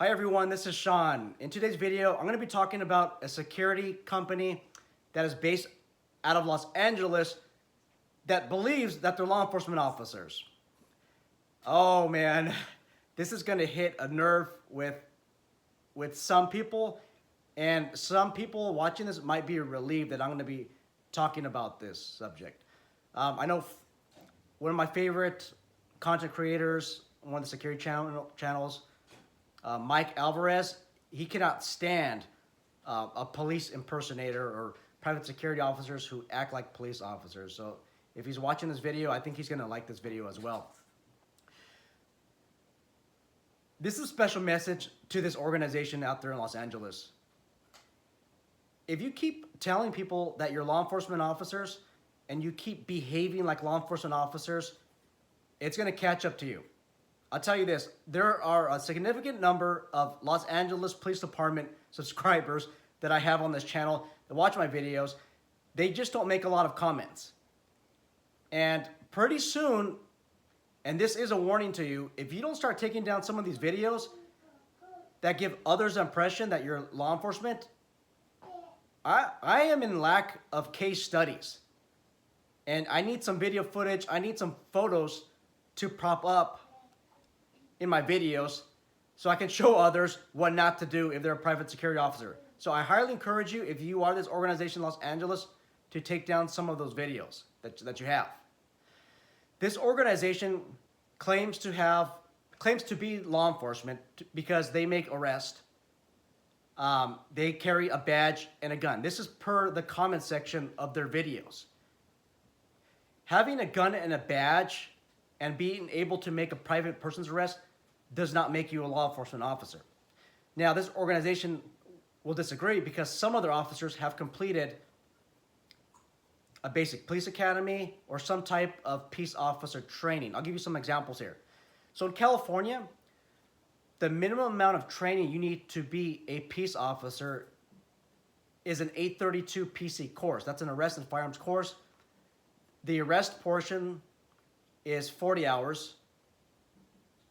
Hi everyone, this is Sean. In today's video, I'm going to be talking about a security company that is based out of Los Angeles that believes that they're law enforcement officers. Oh man, this is going to hit a nerve with some people, and some people watching this might be relieved that I'm going to be talking about this subject. I know one of my favorite content creators, one of the security channels, Mike Alvarez, he cannot stand a police impersonator or private security officers who act like police officers. So if he's watching this video, I think he's going to like this video as well. This is a special message to this organization out there in Los Angeles. If you keep telling people that you're law enforcement officers and you keep behaving like law enforcement officers, it's going to catch up to you. I'll tell you this, there are a significant number of Los Angeles Police Department subscribers that I have on this channel that watch my videos. They just don't make a lot of comments. And pretty soon, and this is a warning to you, if you don't start taking down some of these videos that give others the impression that you're law enforcement, I am in lack of case studies. And I need some video footage, I need some photos to prop up in my videos so I can show others what not to do if they're a private security officer. So I highly encourage you, if you are this organization in Los Angeles, to take down some of those videos that you have. This organization claims to be law enforcement because they make arrests. They carry a badge and a gun. This is per the comment section of their videos. Having a gun and a badge and being able to make a private person's arrest does not make you a law enforcement officer. Now, this organization will disagree because some of their officers have completed a basic police academy or some type of peace officer training. I'll give you some examples here. So in California, the minimum amount of training you need to be a peace officer is an 832 PC course. That's an arrest and firearms course. The arrest portion is 40 hours.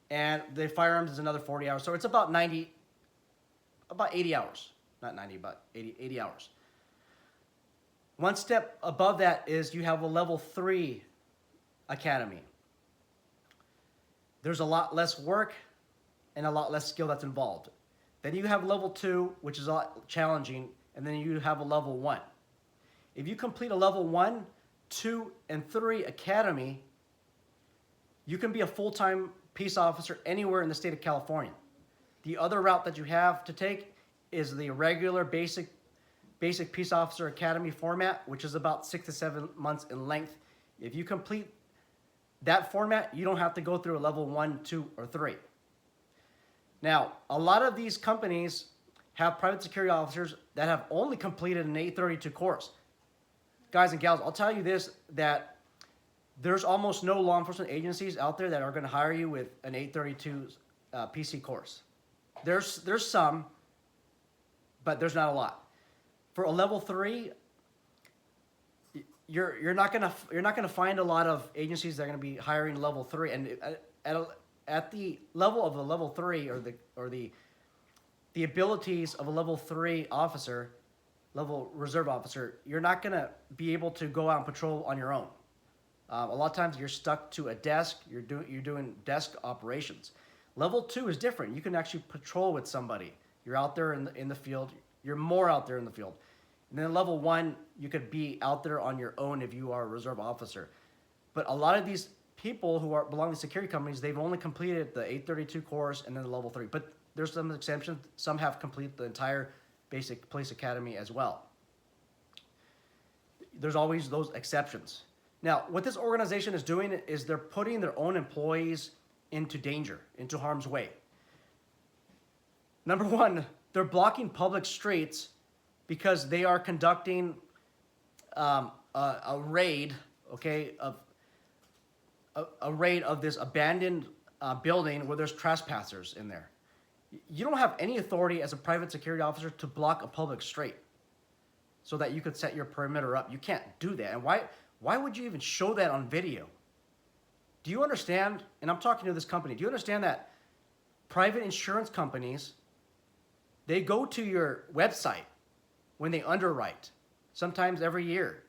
And the firearms is another 40 hours. So it's about 80 hours. Not 90, but 80 hours. One step above that is you have a level 3 academy. There's a lot less work and a lot less skill that's involved. Then you have level 2, which is a lot challenging, and then you have a level 1. If you complete a level 1, 2, and 3 academy, you can be a full-time peace officer anywhere in the state of California. The other route that you have to take is the regular basic peace officer academy format, which is about 6 to 7 months in length. If you complete that format, you don't have to go through a level 1, 2, or 3. Now, a lot of these companies have private security officers that have only completed an 832 course. Guys and gals, I'll tell you this, that there's almost no law enforcement agencies out there that are going to hire you with an 832 PC course. There's some, but there's not a lot. For a level 3, you're not gonna find a lot of agencies that are going to be hiring level 3. And at the level of a level 3 or the abilities of a level 3 officer, level reserve officer, you're not going to be able to go out and patrol on your own. A lot of times you're stuck to a desk, you're doing desk operations. Level 2 is different. You can actually patrol with somebody. You're out there in the field. You're more out there in the field. And then level 1, you could be out there on your own if you are a reserve officer. But a lot of these people who belong to security companies, they've only completed the 832 course and then the level 3. But there's some exceptions. Some have completed the entire basic police academy as well. There's always those exceptions. Now, what this organization is doing is they're putting their own employees into danger, into harm's way. Number one, they're blocking public streets because they are conducting a raid, okay, a raid of this abandoned building where there's trespassers in there. You don't have any authority as a private security officer to block a public street so that you could set your perimeter up. You can't do that. And why would you even show that on video? Do you understand, and I'm talking to this company, do you understand that private insurance companies, they go to your website when they underwrite, sometimes every year.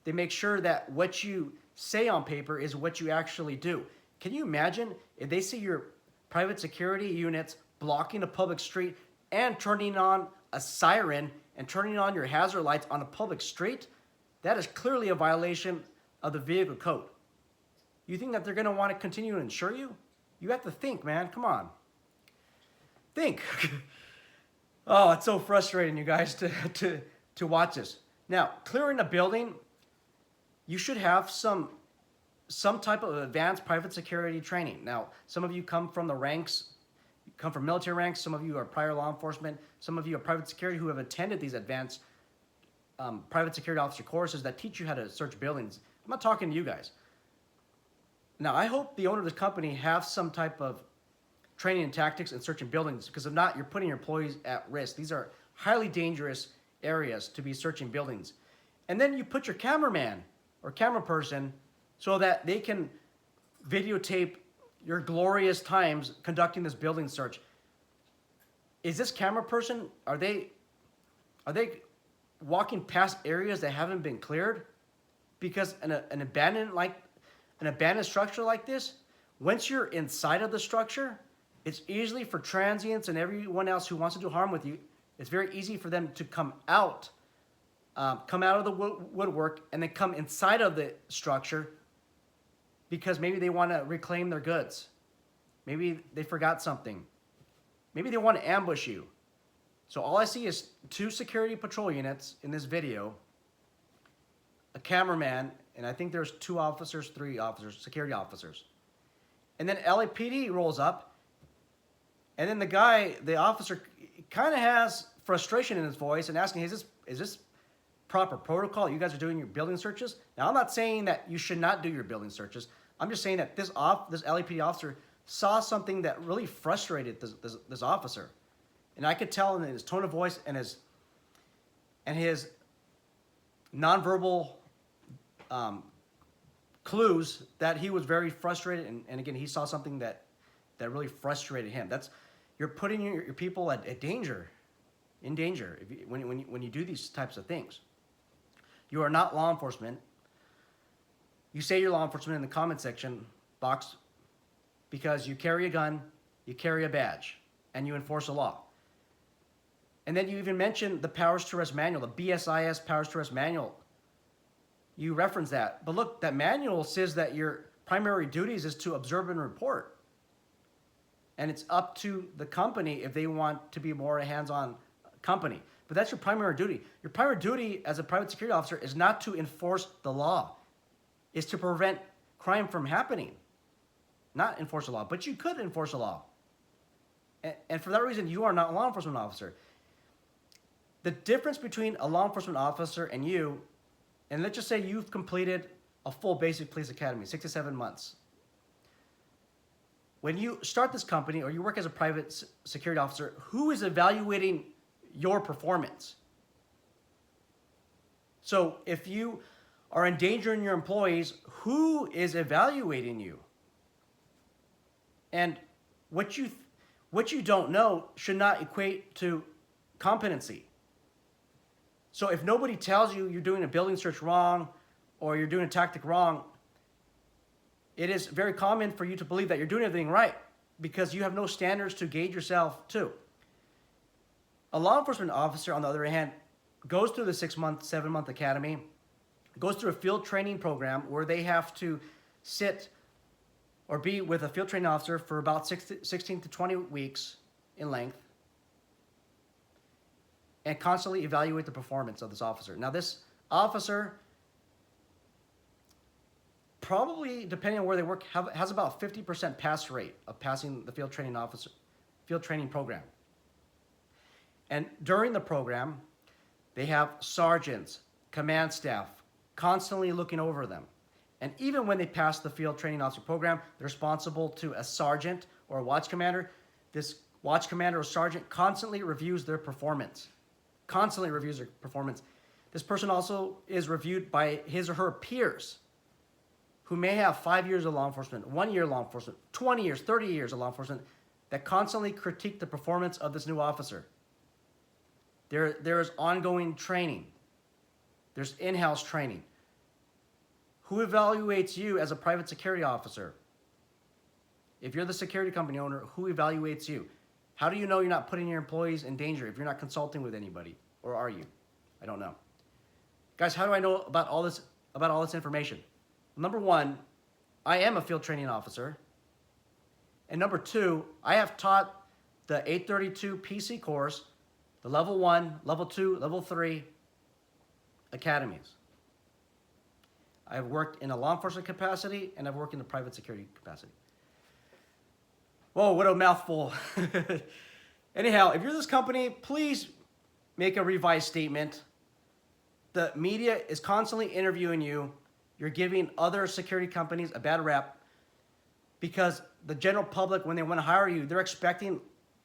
They make sure that what you say on paper is what you actually do. Can you imagine if they see your private security units blocking a public street and turning on a siren and turning on your hazard lights on a public street? That is clearly a violation of the vehicle code. You think that they're going to want to continue to insure you? You have to think, man. Come on. Think. Oh, it's so frustrating, you guys, to watch this. Now, clearing a building, you should have some type of advanced private security training. Now, some of you come from the ranks, you come from military ranks, some of you are prior law enforcement, some of you are private security who have attended these advanced private security officer courses that teach you how to search buildings. I'm not talking to you guys. Now, I hope the owner of this company have some type of training and tactics in searching buildings, because if not, you're putting your employees at risk. These are highly dangerous areas to be searching buildings. And then you put your cameraman or camera person so that they can videotape your glorious times conducting this building search. Is this camera person, are they walking past areas that haven't been cleared? Because an abandoned structure like this, once you're inside of the structure, it's easily for transients and everyone else who wants to do harm with you, it's very easy for them to come out of the woodwork and then come inside of the structure because maybe they want to reclaim their goods. Maybe they forgot something. Maybe they want to ambush you. So all I see is 2 security patrol units in this video, a cameraman, and I think there's 2 officers, 3 officers, security officers. And then LAPD rolls up, and then the officer kind of has frustration in his voice and asking, is this proper protocol? You guys are doing your building searches? Now, I'm not saying that you should not do your building searches. I'm just saying that this LAPD officer saw something that really frustrated this officer. And I could tell in his tone of voice and his nonverbal clues that he was very frustrated. And again, he saw something that really frustrated him. You're putting your people in danger, when you do these types of things. You are not law enforcement. You say you're law enforcement in the comment section box because you carry a gun, you carry a badge, and you enforce a law. And then you even mention the Powers to Arrest manual, the BSIS Powers to Arrest manual. You reference that. But look, that manual says that your primary duties is to observe and report. And it's up to the company if they want to be more a hands-on company. But that's your primary duty. Your primary duty as a private security officer is not to enforce the law. It's to prevent crime from happening. Not enforce the law, but you could enforce the law. And for that reason, you are not a law enforcement officer. The difference between a law enforcement officer and you, and let's just say you've completed a full basic police academy, 6 to 7 months. When you start this company or you work as a private security officer, who is evaluating your performance? So if you are endangering your employees, who is evaluating you? And what you don't know should not equate to competency. So if nobody tells you you're doing a building search wrong or you're doing a tactic wrong, it is very common for you to believe that you're doing everything right because you have no standards to gauge yourself to. A law enforcement officer, on the other hand, goes through the 6-month, 7-month academy, goes through a field training program where they have to sit or be with a field training officer for about 16 to 20 weeks in length and constantly evaluate the performance of this officer. Now, this officer, probably, depending on where they work, has about 50% pass rate of passing the field training program. And during the program, they have sergeants, command staff, constantly looking over them. And even when they pass the field training officer program, they're responsible to a sergeant or a watch commander. This watch commander or sergeant constantly reviews their performance. This person also is reviewed by his or her peers who may have 5 years of law enforcement, 1 year law enforcement, 20 years, 30 years of law enforcement, that constantly critique the performance of this new officer. There is ongoing training. There's in-house training. Who evaluates you as a private security officer? If you're the security company owner, who evaluates you? How do you know you're not putting your employees in danger if you're not consulting with anybody? Or are you? I don't know. Guys, how do I know about all this information? Number one, I am a field training officer. And number two, I have taught the 832 PC course, the level 1, level 2, level 3 academies. I've worked in a law enforcement capacity, and I've worked in a private security capacity. Whoa, what a mouthful. Anyhow, if you're this company, please make a revised statement. The media is constantly interviewing you. You're giving other security companies a bad rap because the general public, when they want to hire you, they're expecting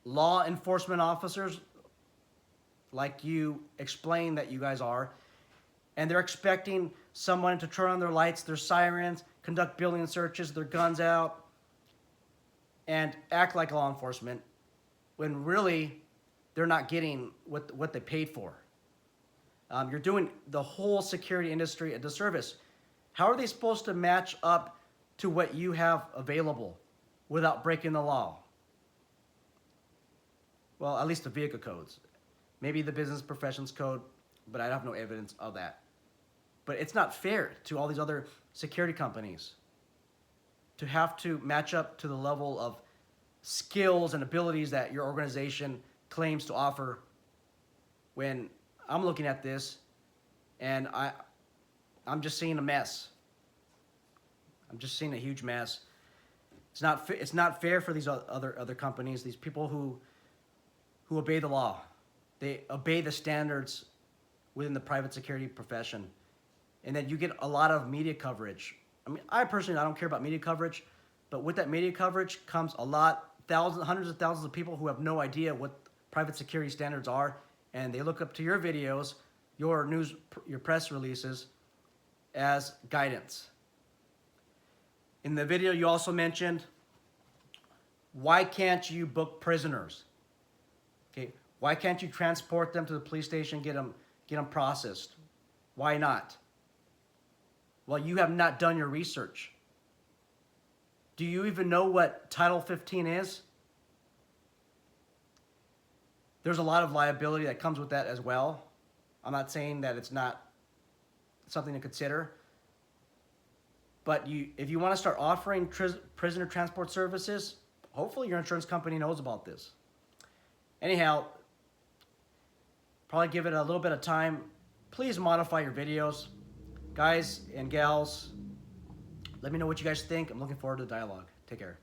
law enforcement officers like you explain that you guys are, and they're expecting someone to turn on their lights, their sirens, conduct building searches, their guns out, and act like law enforcement when really they're not getting what they paid for. You're doing the whole security industry a disservice. How are they supposed to match up to what you have available without breaking the law? Well, at least the vehicle codes. Maybe the business professions code, but I have no evidence of that. But it's not fair to all these other security companies to have to match up to the level of skills and abilities that your organization claims to offer. When I'm looking at this and I'm just seeing a mess. I'm just seeing a huge mess. It's not fair for these other companies, these people who obey the law. They obey the standards within the private security profession. And then you get a lot of media coverage. I mean, I don't care about media coverage, but with that media coverage comes hundreds of thousands of people who have no idea what private security standards are, and they look up to your videos, your news, your press releases as guidance. In the video, you also mentioned, why can't you book prisoners? Okay, why can't you transport them to the police station, get them processed? Why not? Well, you have not done your research. Do you even know what Title 15 is? There's a lot of liability that comes with that as well. I'm not saying that it's not something to consider. But if you want to start offering prisoner transport services, hopefully your insurance company knows about this. Anyhow, probably give it a little bit of time. Please modify your videos. Guys and gals, let me know what you guys think. I'm looking forward to the dialogue. Take care.